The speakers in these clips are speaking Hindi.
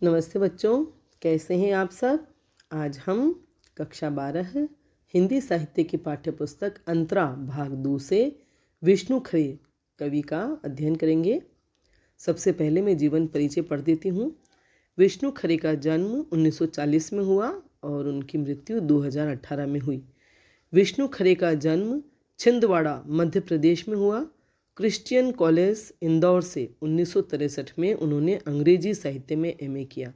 नमस्ते बच्चों, कैसे हैं आप सब। आज हम कक्षा 12 हिंदी साहित्य की पाठ्यपुस्तक अंतरा भाग 2 से विष्णु खरे कवि का अध्ययन करेंगे। सबसे पहले मैं जीवन परिचय पढ़ देती हूँ। विष्णु खरे का जन्म 1940 में हुआ और उनकी मृत्यु 2018 में हुई। विष्णु खरे का जन्म छिंदवाड़ा मध्य प्रदेश में हुआ। क्रिश्चियन कॉलेज इंदौर से 1963 में उन्होंने अंग्रेजी साहित्य में एमए किया।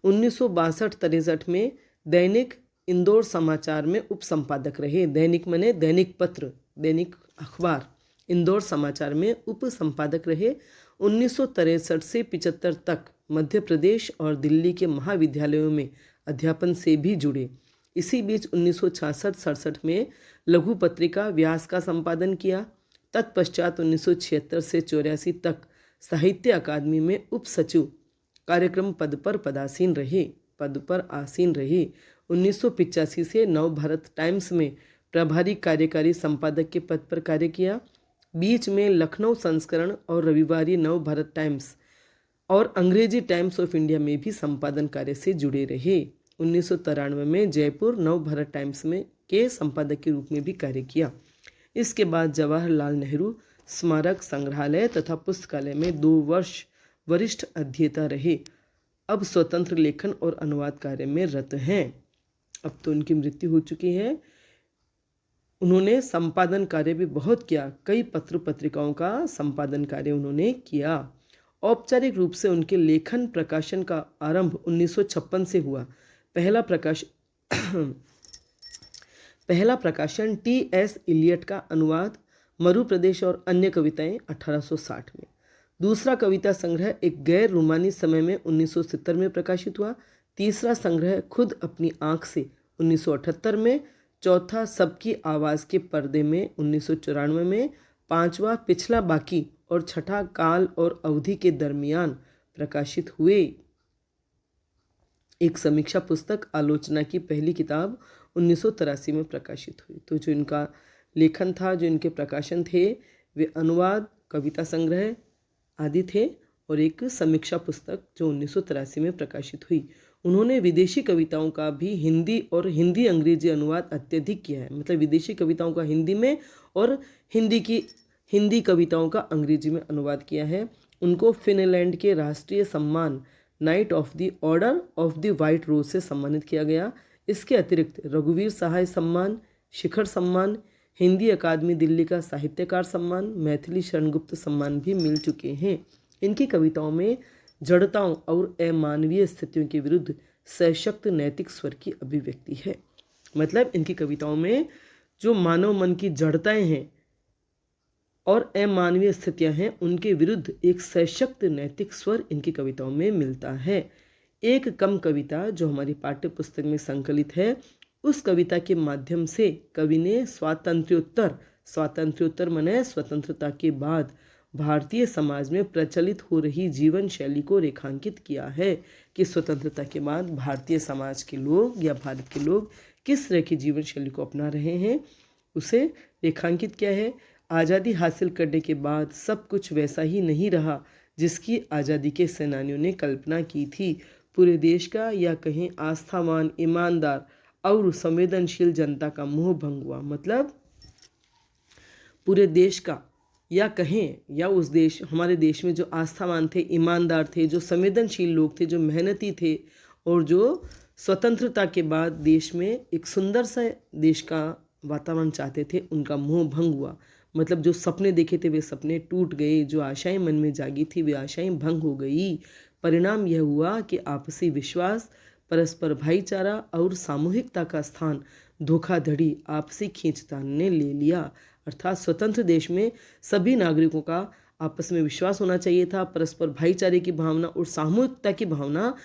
1962-63 में दैनिक इंदौर समाचार में उप संपादक रहे। दैनिक मने दैनिक पत्र, दैनिक अखबार इंदौर समाचार में उप संपादक रहे। 1963 से 75 तक मध्य प्रदेश और दिल्ली के महाविद्यालयों में अध्यापन से भी जुड़े। इसी बीच 1966-67 में लघु पत्रिका व्यास का संपादन किया। तत्पश्चात 1976 से 84 तक साहित्य अकादमी में उप सचिव कार्यक्रम पद पर आसीन रहे। 1985 से नवभारत टाइम्स में प्रभारी कार्यकारी संपादक के पद पर कार्य किया। बीच में लखनऊ संस्करण और रविवारी नवभारत टाइम्स और अंग्रेजी टाइम्स ऑफ इंडिया में भी संपादन कार्य से जुड़े रहे। 1993 में जयपुर नवभारत टाइम्स में के संपादक के रूप में भी कार्य किया। इसके बाद जवाहरलाल नेहरू स्मारक संग्रहालय तथा पुस्तकालय में 2 वर्ष वरिष्ठ अध्येता रहे। अब स्वतंत्र लेखन और अनुवाद कार्य में रत हैं। अब तो उनकी मृत्यु हो चुकी है। उन्होंने संपादन कार्य भी बहुत किया। कई पत्र पत्रिकाओं का संपादन कार्य उन्होंने किया। औपचारिक रूप से उनके लेखन प्रकाशन का आरंभ 1956 से हुआ। पहला प्रकाशन टी.एस. इलियट का अनुवाद मरु प्रदेश और अन्य कविताएं 1860 में। दूसरा कविता संग्रह एक गैर रूमानी समय में 1970 में प्रकाशित हुआ। तीसरा संग्रह खुद अपनी आँख से 1978 में। चौथा सबकी आवाज़ के पर्दे में 1994 में। पांचवा पिछला बाकी और छठा काल और अवधि के दरमियान प्रकाशित हुए। एक समीक्षा पुस्तक आलोचना की पहली किताब 1983 में प्रकाशित हुई। तो जो इनका लेखन था, जो इनके प्रकाशन थे, वे अनुवाद, कविता संग्रह आदि थे और एक समीक्षा पुस्तक जो 1983 में प्रकाशित हुई। उन्होंने विदेशी कविताओं का भी हिंदी और हिंदी अंग्रेजी अनुवाद अत्यधिक किया है। मतलब विदेशी कविताओं का हिंदी में और हिंदी कविताओं का अंग्रेजी में अनुवाद किया है। उनको फिनलैंड के राष्ट्रीय सम्मान knight of the order of the white rose से सम्मानित किया गया। इसके अतिरिक्त रघुवीर सहाय सम्मान, शिखर सम्मान, हिंदी अकादमी दिल्ली का साहित्यकार सम्मान, मैथिली शरणगुप्त सम्मान भी मिल चुके हैं। इनकी कविताओं में जड़ताओं और अमानवीय स्थितियों के विरुद्ध सशक्त नैतिक स्वर की अभिव्यक्ति है। मतलब इनकी कविताओं में जो मानव मन की जड़ताएं हैं और अमानवीय स्थितियां हैं, उनके विरुद्ध एक सशक्त नैतिक स्वर इनकी कविताओं में मिलता है। एक कम कविता जो हमारी पाठ्य पुस्तक में संकलित है, उस कविता के माध्यम से कवि ने स्वातंत्र्योत्तर माने स्वतंत्रता के बाद भारतीय समाज में प्रचलित हो रही जीवन शैली को रेखांकित किया है कि स्वतंत्रता के बाद भारतीय समाज के लोग या भारत के लोग किस तरह की जीवन शैली को अपना रहे हैं, उसे रेखांकित किया है। आज़ादी हासिल करने के बाद सब कुछ वैसा ही नहीं रहा जिसकी आज़ादी के सेनानियों ने कल्पना की थी। पूरे देश का या कहें आस्थावान, ईमानदार और संवेदनशील जनता का मोह भंग हुआ। मतलब पूरे देश का या कहें या उस देश, हमारे देश में जो आस्थावान थे, ईमानदार थे, जो संवेदनशील लोग थे, जो मेहनती थे और जो स्वतंत्रता के बाद देश में एक सुंदर सा देश का वातावरण चाहते थे, उनका मोह भंग हुआ। मतलब जो सपने देखे थे वे सपने टूट गए, जो आशाएं मन में जागी थी वे आशाएं भंग हो गई। परिणाम यह हुआ कि आपसी विश्वास, परस्पर भाईचारा और सामूहिकता का स्थान धोखाधड़ी, आपसी खींचतान ने ले लिया। अर्थात स्वतंत्र देश में सभी नागरिकों का आपस में विश्वास होना चाहिए था, परस्पर भाईचारे की भावना और सामूहिकता की भावना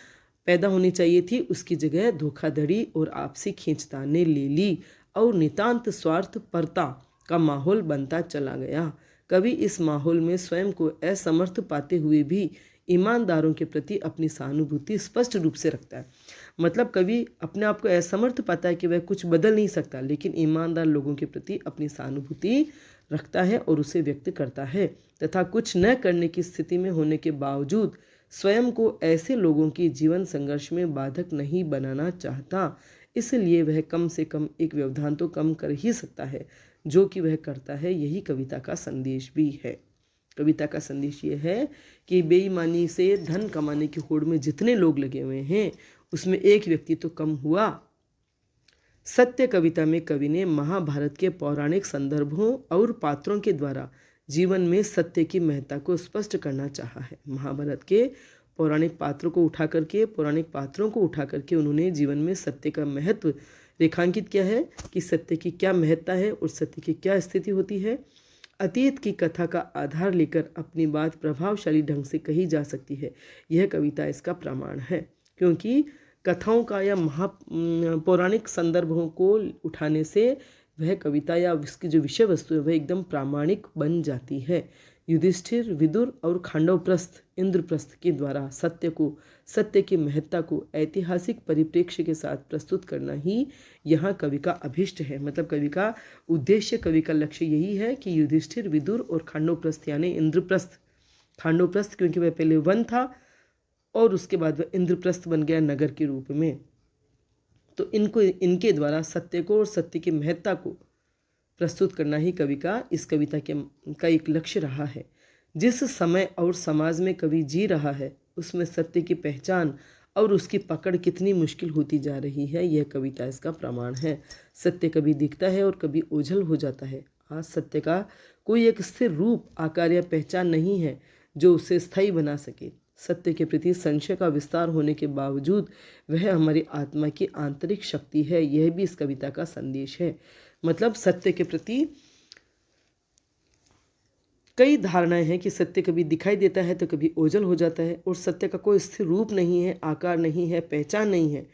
पैदा होनी चाहिए थी। उसकी जगह धोखाधड़ी और आपसी खींचतान ने ले ली और नितांत स्वार्थपरता का माहौल बनता चला गया। कवि इस माहौल में स्वयं को असमर्थ पाते हुए भी ईमानदारों के प्रति अपनी सहानुभूति स्पष्ट रूप से रखता है। मतलब कवि अपने आप को असमर्थ पाता है कि वह कुछ बदल नहीं सकता, लेकिन ईमानदार लोगों के प्रति अपनी सहानुभूति रखता है और उसे व्यक्त करता है तथा कुछ न करने की स्थिति में होने के बावजूद स्वयं को ऐसे लोगों की जीवन संघर्ष में बाधक नहीं बनाना चाहता, इसलिए वह कम से कम एक व्यवधान तो कम कर ही सकता है, जो कि वह करता है। यही कविता का संदेश भी है। कविता का संदेश ये है कि बेईमानी से धन कमाने की होड़ में जितने लोग लगे हुए हैं, उसमें एक व्यक्ति तो कम हुआ। सत्य कविता में कवि ने महाभारत के पौराणिक संदर्भों और पात्रों के द्वारा जीवन में सत्य की महत्ता को स्पष्ट करना चाहा है। महाभारत के पौराणिक पात्रों को उठा करके उन्होंने जीवन में सत्य का महत्व रेखांकित किया है कि सत्य की क्या महत्ता है और सत्य की क्या स्थिति होती है। अतीत की कथा का आधार लेकर अपनी बात प्रभावशाली ढंग से कही जा सकती है। यह कविता इसका प्रमाण है, क्योंकि कथाओं का या पौराणिक संदर्भों को उठाने से वह कविता या उसकी जो विषय वस्तु है वह एकदम प्रामाणिक बन जाती है। युधिष्ठिर, विदुर और खांडवप्रस्थ, इंद्रप्रस्थ के द्वारा सत्य की महत्ता को ऐतिहासिक परिप्रेक्ष्य के साथ प्रस्तुत करना ही यहाँ कवि का अभिष्ट है। मतलब कवि का उद्देश्य, कवि का लक्ष्य यही है कि युधिष्ठिर, विदुर और खांडवप्रस्थ यानी इंद्रप्रस्थ, खांडवप्रस्थ क्योंकि वह पहले वन था और उसके बाद वह इंद्रप्रस्थ बन गया नगर के रूप में, तो इनके द्वारा सत्य को और सत्य की महत्ता को प्रस्तुत करना ही कवि का इस कविता का एक लक्ष्य रहा है। जिस समय और समाज में कवि जी रहा है उसमें सत्य की पहचान और उसकी पकड़ कितनी मुश्किल होती जा रही है, यह कविता इसका प्रमाण है। सत्य कभी दिखता है और कभी ओझल हो जाता है। आज सत्य का कोई एक स्थिर रूप, आकार या पहचान नहीं है जो उसे स्थायी बना सके। सत्य के प्रति संशय का विस्तार होने के बावजूद वह हमारी आत्मा की आंतरिक शक्ति है। यह भी इस कविता का संदेश है। मतलब सत्य के प्रति कई धारणाएं हैं कि सत्य कभी दिखाई देता है तो कभी ओझल हो जाता है, और सत्य का कोई स्थिर रूप नहीं है, आकार नहीं है, पहचान नहीं है।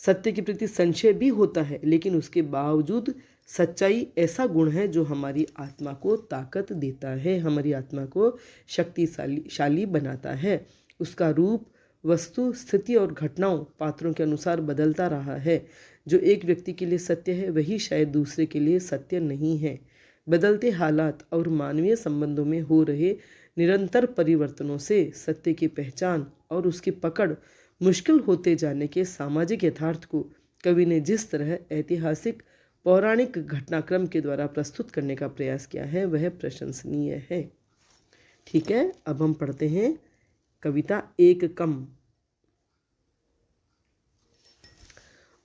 सत्य के प्रति संशय भी होता है, लेकिन उसके बावजूद सच्चाई ऐसा गुण है जो हमारी आत्मा को ताकत देता है, हमारी आत्मा को शक्तिशाली बनाता है। उसका रूप, वस्तु, स्थिति और घटनाओं, पात्रों के अनुसार बदलता रहा है। जो एक व्यक्ति के लिए सत्य है वही शायद दूसरे के लिए सत्य नहीं है। बदलते हालात और मानवीय संबंधों में हो रहे निरंतर परिवर्तनों से सत्य की पहचान और उसकी पकड़ मुश्किल होते जाने के सामाजिक यथार्थ को कवि ने जिस तरह ऐतिहासिक पौराणिक घटनाक्रम के द्वारा प्रस्तुत करने का प्रयास किया है वह प्रशंसनीय है। ठीक है, अब हम पढ़ते हैं कविता एक कम।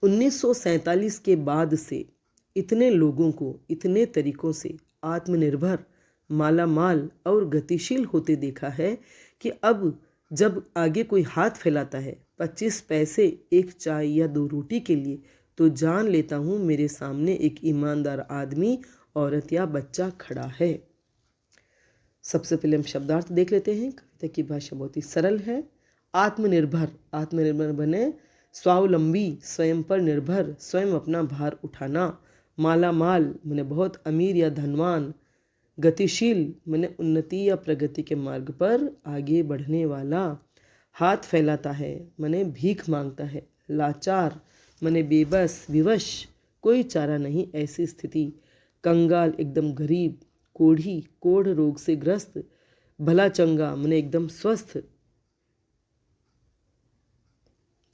1947 के बाद से इतने लोगों को इतने तरीकों से आत्मनिर्भर, मालामाल और गतिशील होते देखा है कि अब जब आगे कोई हाथ फैलाता है 25 पैसे, एक चाय या 2 रोटी के लिए, तो जान लेता हूँ मेरे सामने एक ईमानदार आदमी, औरत या बच्चा खड़ा है। सबसे पहले हम शब्दार्थ देख लेते हैं। कविता की भाषा बहुत ही सरल है। आत्मनिर्भर, आत्मनिर्भर बने स्वावलंबी, स्वयं पर निर्भर, स्वयं अपना भार उठाना। मालामाल माने बहुत अमीर या धनवान। गतिशील माने उन्नति या प्रगति के मार्ग पर आगे बढ़ने वाला। हाथ फैलाता है माने भीख मांगता है। लाचार माने बेबस, विवश, कोई चारा नहीं, ऐसी स्थिति। कंगाल एकदम गरीब। कोढ़ी, कोढ़ रोग से ग्रस्त। भला चंगा माने एकदम स्वस्थ।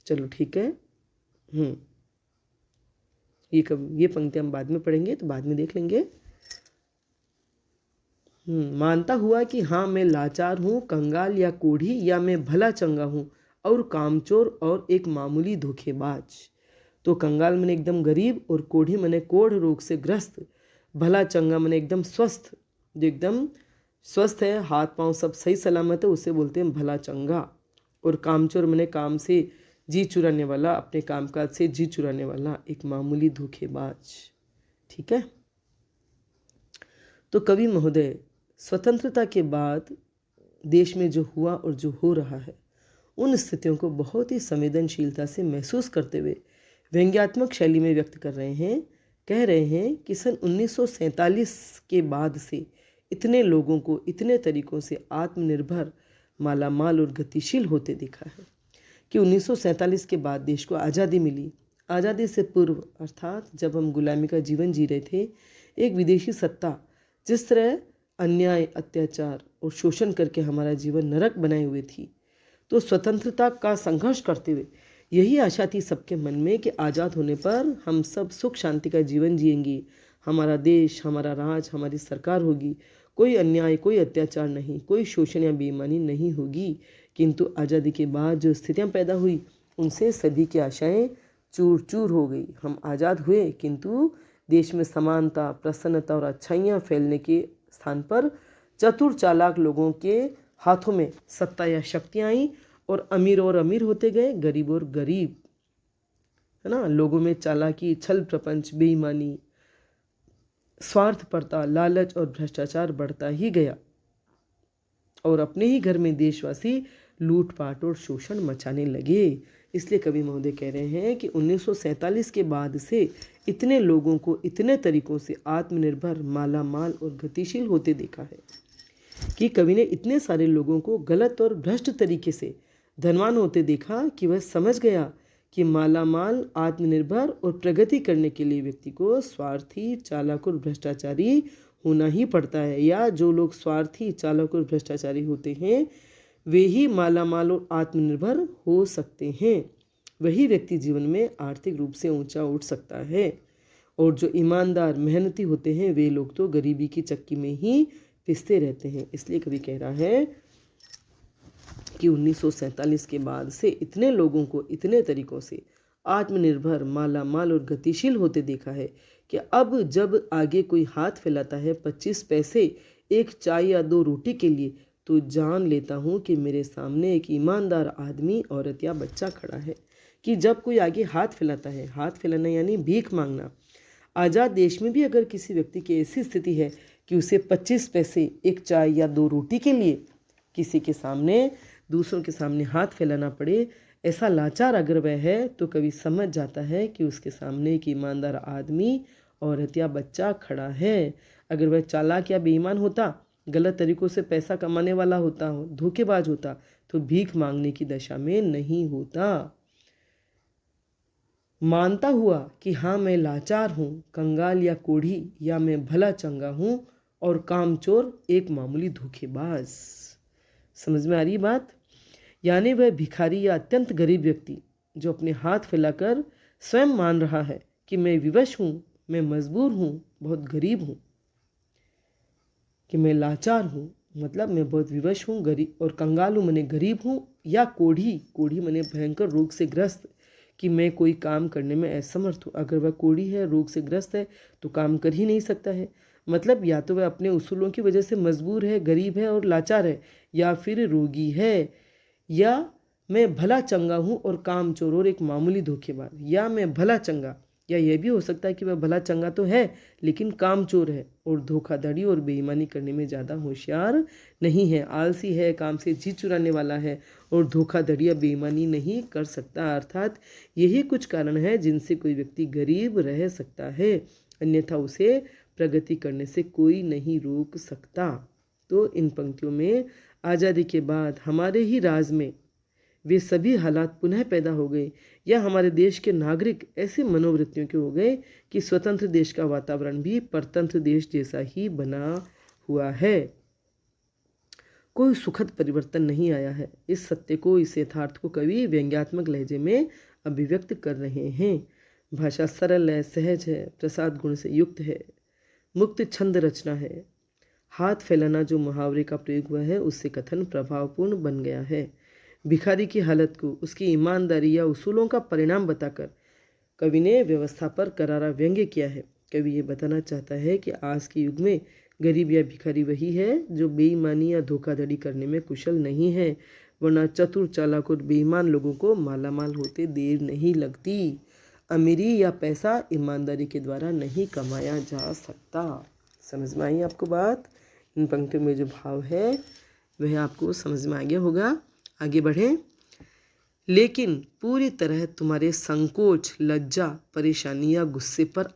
चलो ठीक है। ये पंक्ति हम बाद में पढ़ेंगे, तो बाद में देख लेंगे। मानता हुआ कि हाँ मैं लाचार हूँ, कंगाल या कोढ़ी, या मैं भला चंगा हूँ और कामचोर और एक मामूली धोखेबाज। तो कंगाल मने एकदम गरीब और कोढ़ी मने कोढ़ रोग से ग्रस्त। भला चंगा मने एकदम स्वस्थ, जो एकदम स्वस्थ है, हाथ पांव सब सही सलामत है, उसे बोलते हैं भला चंगा। और कामचोर मने काम से जी चुराने वाला, अपने कामकाज से जी चुराने वाला, एक मामूली धोखेबाज। ठीक है। तो कवि महोदय स्वतंत्रता के बाद देश में जो हुआ और जो हो रहा है उन स्थितियों को बहुत ही संवेदनशीलता से महसूस करते हुए व्यंग्यात्मक शैली में व्यक्त कर रहे हैं। कह रहे हैं कि सन 1947 के बाद से इतने लोगों को इतने तरीकों से आत्मनिर्भर, मालामाल और गतिशील होते दिखा है कि 1947 के बाद देश को आज़ादी मिली। आज़ादी से पूर्व अर्थात जब हम गुलामी का जीवन जी रहे थे, एक विदेशी सत्ता जिस तरह अन्याय, अत्याचार और शोषण करके हमारा जीवन नरक बनाए हुए थी, तो स्वतंत्रता का संघर्ष करते हुए यही आशा थी सबके मन में कि आज़ाद होने पर हम सब सुख शांति का जीवन जिएंगे, हमारा देश, हमारा राज, हमारी सरकार होगी, कोई अन्याय, कोई अत्याचार नहीं, कोई शोषण या बेईमानी नहीं होगी। किंतु आज़ादी के बाद जो स्थितियां पैदा हुई उनसे सभी की आशाएं चूर चूर हो गई। हम आज़ाद हुए किंतु देश में समानता, प्रसन्नता और अच्छाइयाँ फैलने के स्थान पर चतुर चालाक लोगों के हाथों में सत्ता या शक्तियाँ आई और अमीर होते गए, गरीब और गरीब, है ना। लोगों में चालाकी, छल प्रपंच, बेईमानी, स्वार्थपरता, लालच और भ्रष्टाचार बढ़ता ही गया और अपने ही घर में देशवासी लूटपाट और शोषण मचाने लगे। इसलिए कवि महोदय कह रहे हैं कि 1947 के बाद से इतने लोगों को इतने तरीकों से आत्मनिर्भर, मालामाल और गतिशील होते देखा है कि कवि ने इतने सारे लोगों को गलत और भ्रष्ट तरीके से धनवान होते देखा कि वह समझ गया कि मालामाल, आत्मनिर्भर और प्रगति करने के लिए व्यक्ति को स्वार्थी, चालाक और भ्रष्टाचारी होना ही पड़ता है, या जो लोग स्वार्थी, चालाक और भ्रष्टाचारी होते हैं वे ही मालामाल और आत्मनिर्भर हो सकते हैं। वही व्यक्ति जीवन में आर्थिक रूप से ऊंचा उठ सकता है, और जो ईमानदार, मेहनती होते हैं वे लोग तो गरीबी की चक्की में ही पिसते रहते हैं। इसलिए कवि कह रहा है कि 1947 के बाद से इतने लोगों को इतने तरीकों से आत्मनिर्भर, मालामाल और गतिशील होते देखा है कि अब जब आगे कोई हाथ फैलाता है 25 पैसे, एक चाय या 2 रोटी के लिए, तो जान लेता हूँ कि मेरे सामने एक ईमानदार आदमी, औरत या बच्चा खड़ा है। कि जब कोई आगे हाथ फैलाता है, हाथ फैलाना यानी भीख मांगना। आज़ाद देश में भी अगर किसी व्यक्ति की ऐसी स्थिति है कि उसे 25 पैसे, एक चाय या 2 रोटी के लिए किसी के सामने, दूसरों के सामने हाथ फैलाना पड़े, ऐसा लाचार अगर वह है, तो कभी समझ जाता है कि उसके सामने एक ईमानदार आदमी, औरत या बच्चा खड़ा है। अगर वह चालाक या बेईमान होता, गलत तरीकों से पैसा कमाने वाला होता, धोखेबाज होता, तो भीख मांगने की दशा में नहीं होता। मानता हुआ कि हाँ मैं लाचार हूँ, कंगाल या कोढ़ी, या मैं भला चंगा हूँ और कामचोर एक मामूली धोखेबाज। समझ में आ रही बात? यानी वह भिखारी या अत्यंत गरीब व्यक्ति जो अपने हाथ फैलाकर स्वयं मान रहा है कि मैं विवश हूँ, मैं मजबूर हूँ, बहुत गरीब हूँ, कि मैं लाचार हूँ, मतलब मैं बहुत विवश हूँ, गरीब और कंगाल हूँ, मैंने गरीब हूँ, या कोढ़ी मैंने भयंकर रोग से ग्रस्त, कि मैं कोई काम करने में असमर्थ हूँ। अगर वह कोढ़ी है, रोग से ग्रस्त है, तो काम कर ही नहीं सकता है। मतलब या तो वह अपने उसूलों की वजह से मजबूर है, गरीब है और लाचार है, या फिर रोगी है। या मैं भला चंगा हूँ और कामचोर और एक मामूली धोखेबाज, या मैं भला चंगा, या यह भी हो सकता है कि वह भला चंगा तो है लेकिन कामचोर है और धोखाधड़ी और बेईमानी करने में ज़्यादा होशियार नहीं है, आलसी है, काम से जी चुराने वाला है और धोखाधड़ी या बेईमानी नहीं कर सकता। अर्थात यही कुछ कारण है जिनसे कोई व्यक्ति गरीब रह सकता है, अन्यथा उसे प्रगति करने से कोई नहीं रोक सकता। तो इन पंक्तियों में आज़ादी के बाद हमारे ही राज में वे सभी हालात पुनः पैदा हो गए, या हमारे देश के नागरिक ऐसी मनोवृत्तियों के हो गए कि स्वतंत्र देश का वातावरण भी परतंत्र देश जैसा ही बना हुआ है। कोई सुखद परिवर्तन नहीं आया है। इस सत्य को, इस यथार्थ को कवि व्यंग्यात्मक लहजे में अभिव्यक्त कर रहे हैं। भाषा सरल है, सहज है, प्रसाद गुण से युक्त है, मुक्त छंद रचना है। हाथ फैलाना जो मुहावरे का प्रयोग हुआ है उससे कथन प्रभावपूर्ण बन गया है। भिखारी की हालत को उसकी ईमानदारी या उसूलों का परिणाम बताकर कवि ने व्यवस्था पर करारा व्यंग्य किया है। कवि ये बताना चाहता है कि आज के युग में गरीब या भिखारी वही है जो बेईमानी या धोखाधड़ी करने में कुशल नहीं है, वरना चतुर, चालाक और बेईमान लोगों को मालामाल होते देर नहीं लगती। अमीरी या पैसा ईमानदारी के द्वारा नहीं कमाया जा सकता। समझ में आई आपको बात? इन पंक्तियों में जो भाव है वह आपको समझ में आ गया होगा। आगे बढ़ें। लेकिन पूरी तरह तुम्हारे संकोच, लज्जा, परेशानी या गुस्से पर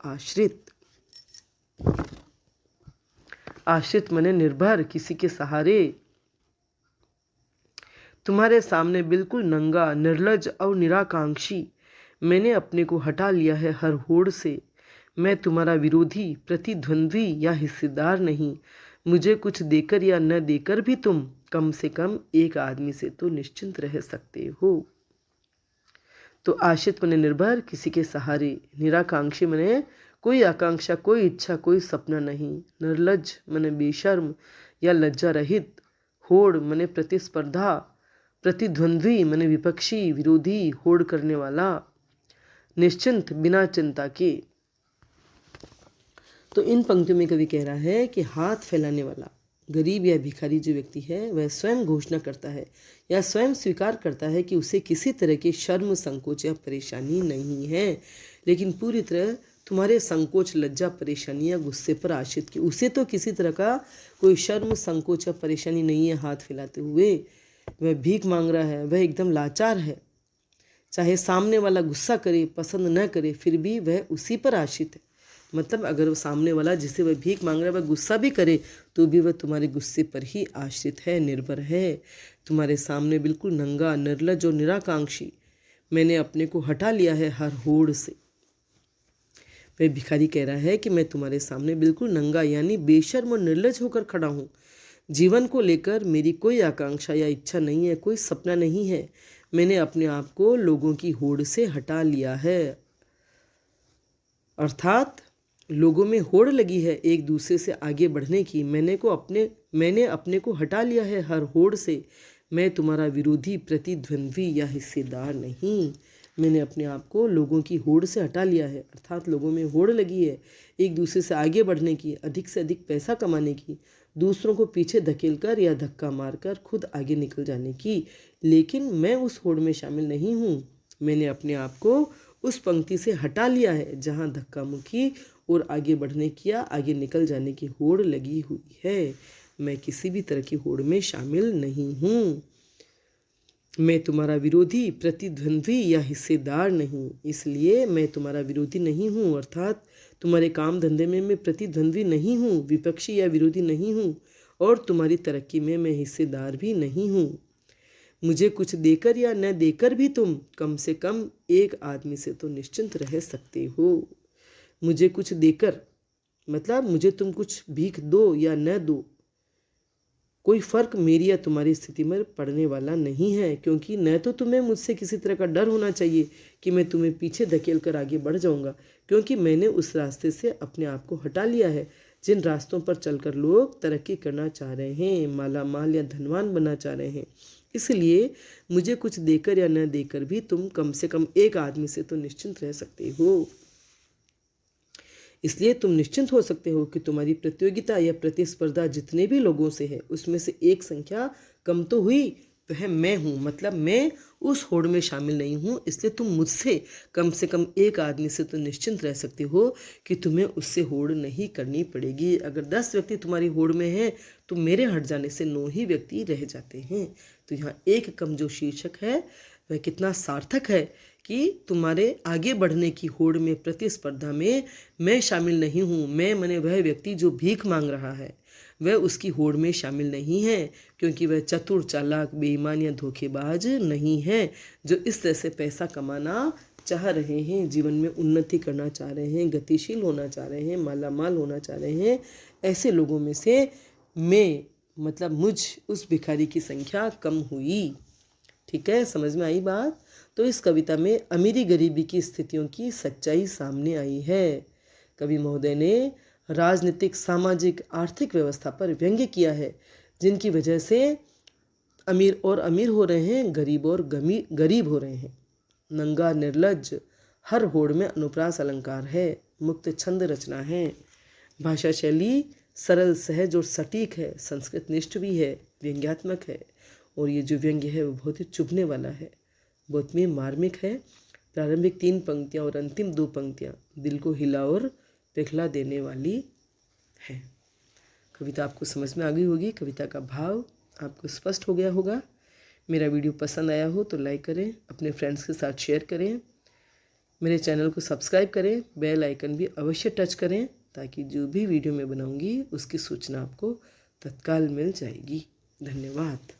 आश्रित माने निर्भर, किसी के सहारे, तुम्हारे सामने बिल्कुल नंगा, निर्लज और निराकांक्षी मैंने अपने को हटा लिया है हर होड़ से। मैं तुम्हारा विरोधी, प्रतिद्वंद्वी या हिस्सेदार नहीं। मुझे कुछ देकर या न देकर भी तुम कम से कम एक आदमी से तो निश्चिंत रह सकते हो। तो आश्रित मने निर्भर, किसी के सहारे। निराकांक्षी मने कोई आकांक्षा, कोई इच्छा, कोई सपना नहीं। निर्लज्ज मने बेशर्म या लज्जा रहित। होड़ मने प्रतिस्पर्धा, प्रतिद्वंद्वी मने विपक्षी, विरोधी, होड़ करने वाला। निश्चिंत बिना चिंता के। तो इन पंक्तियों में कवि कह रहा है कि हाथ फैलाने वाला गरीब या भिखारी जो व्यक्ति है वह स्वयं घोषणा करता है या स्वयं स्वीकार करता है कि उसे किसी तरह की शर्म, संकोच या परेशानी नहीं है, लेकिन पूरी तरह तुम्हारे संकोच, लज्जा, परेशानी या गुस्से पर आश्रित कि उसे तो किसी तरह का कोई शर्म, संकोच या परेशानी नहीं है। हाथ फैलाते हुए वह भीख मांग रहा है, वह एकदम लाचार है। चाहे सामने वाला गुस्सा करे, पसंद न करे, फिर भी वह उसी पर आश्रित है। मतलब अगर वो सामने वाला जिसे वह भीख मांग रहा है वह गुस्सा भी करे तो भी वह तुम्हारे गुस्से पर ही आश्रित है, निर्भर है। तुम्हारे सामने बिल्कुल नंगा, निर्लज्ज और निराकांक्षी मैंने अपने को हटा लिया है हर होड़ से। वह भिखारी कह रहा है कि मैं तुम्हारे सामने बिल्कुल नंगा यानी बेशर्म और निर्लज्ज होकर खड़ा हूँ। जीवन को लेकर मेरी कोई आकांक्षा या इच्छा नहीं है, कोई सपना नहीं है। मैंने अपने आप को लोगों की होड़ से हटा लिया है। अर्थात लोगों में होड़ लगी है एक दूसरे से आगे बढ़ने की। मैंने अपने को हटा लिया है हर होड़ से। मैं तुम्हारा विरोधी, प्रतिद्वंद्वी या हिस्सेदार नहीं। मैंने अपने आप को लोगों की होड़ से हटा लिया है। अर्थात लोगों में होड़ लगी है एक दूसरे से आगे बढ़ने की, अधिक से अधिक पैसा कमाने की, दूसरों को पीछे धकेलकर या धक्का मारकर खुद आगे निकल जाने की, लेकिन मैं उस होड़ में शामिल नहीं हूँ। मैंने अपने आप को उस पंक्ति से हटा लिया है जहाँ धक्का मुक्की और आगे बढ़ने की या आगे निकल जाने की होड़ लगी हुई है। मैं किसी भी तरह की होड़ में शामिल नहीं हूँ। मैं तुम्हारा विरोधी, प्रतिद्वंद्वी या हिस्सेदार नहीं, इसलिए मैं तुम्हारा विरोधी नहीं हूँ। अर्थात तुम्हारे काम धंधे में मैं प्रतिद्वंद्वी नहीं हूँ, विपक्षी या विरोधी नहीं हूँ, और तुम्हारी तरक्की में मैं हिस्सेदार भी नहीं हूँ। मुझे कुछ देकर या न देकर भी तुम कम से कम एक आदमी से तो निश्चिंत रह सकते हो। मुझे कुछ देकर मतलब मुझे तुम कुछ भीख दो या न दो, कोई फर्क मेरी या तुम्हारी स्थिति में पड़ने वाला नहीं है, क्योंकि न तो तुम्हें मुझसे किसी तरह का डर होना चाहिए कि मैं तुम्हें पीछे धकेल कर आगे बढ़ जाऊंगा, क्योंकि मैंने उस रास्ते से अपने आप को हटा लिया है जिन रास्तों पर चलकर लोग तरक्की करना चाह रहे हैं, माला माल या धनवान बनना चाह रहे हैं। इसलिए मुझे कुछ देकर या न देकर भी तुम कम से कम एक आदमी से तो निश्चिंत रह सकते हो। इसलिए तुम निश्चिंत हो सकते हो कि तुम्हारी प्रतियोगिता या प्रतिस्पर्धा जितने भी लोगों से है उसमें से एक संख्या कम तो हुई, वह मैं हूँ। मतलब मैं उस होड़ में शामिल नहीं हूँ, इसलिए तुम मुझसे कम से कम एक आदमी से तो निश्चिंत रह सकते हो कि तुम्हें उससे होड़ नहीं करनी पड़ेगी। अगर 10 व्यक्ति तुम्हारी होड़ में हैं तो मेरे हट जाने से 9 ही व्यक्ति रह जाते हैं। तो यहाँ एक कम जो शीर्षक है वह कितना सार्थक है कि तुम्हारे आगे बढ़ने की होड़ में, प्रतिस्पर्धा में मैं शामिल नहीं हूँ। मैं मने वह व्यक्ति जो भीख मांग रहा है वह उसकी होड़ में शामिल नहीं है, क्योंकि वह चतुर, चालाक, बेईमान या धोखेबाज नहीं है जो इस तरह से पैसा कमाना चाह रहे हैं, जीवन में उन्नति करना चाह रहे हैं, गतिशील होना चाह रहे हैं, माला माल होना चाह रहे हैं। ऐसे लोगों में से मुझ उस भिखारी की संख्या कम हुई। ठीक है, समझ में आई बात। तो इस कविता में अमीरी गरीबी की स्थितियों की सच्चाई सामने आई है। कवि महोदय ने राजनीतिक, सामाजिक, आर्थिक व्यवस्था पर व्यंग्य किया है, जिनकी वजह से अमीर और अमीर हो रहे हैं, गरीब और गरीब हो रहे हैं। नंगा, निर्लज्ज, हर होड़ में अनुप्रास अलंकार है, मुक्त छंद रचना है, भाषा शैली सरल, सहज और सटीक है, संस्कृत निष्ठ भी है, व्यंग्यात्मक है, और ये जो व्यंग्य है वो बहुत ही चुभने वाला है, बहुत में मार्मिक है। प्रारंभिक 3 पंक्तियाँ और अंतिम 2 पंक्तियाँ दिल को हिला और पिघला देने वाली है। कविता आपको समझ में आ गई होगी, कविता का भाव आपको स्पष्ट हो गया होगा। मेरा वीडियो पसंद आया हो तो लाइक करें, अपने फ्रेंड्स के साथ शेयर करें, मेरे चैनल को सब्सक्राइब करें, बेल आइकन भी अवश्य टच करें, ताकि जो भी वीडियो मैं बनाऊंगी उसकी सूचना आपको तत्काल मिल जाएगी। धन्यवाद।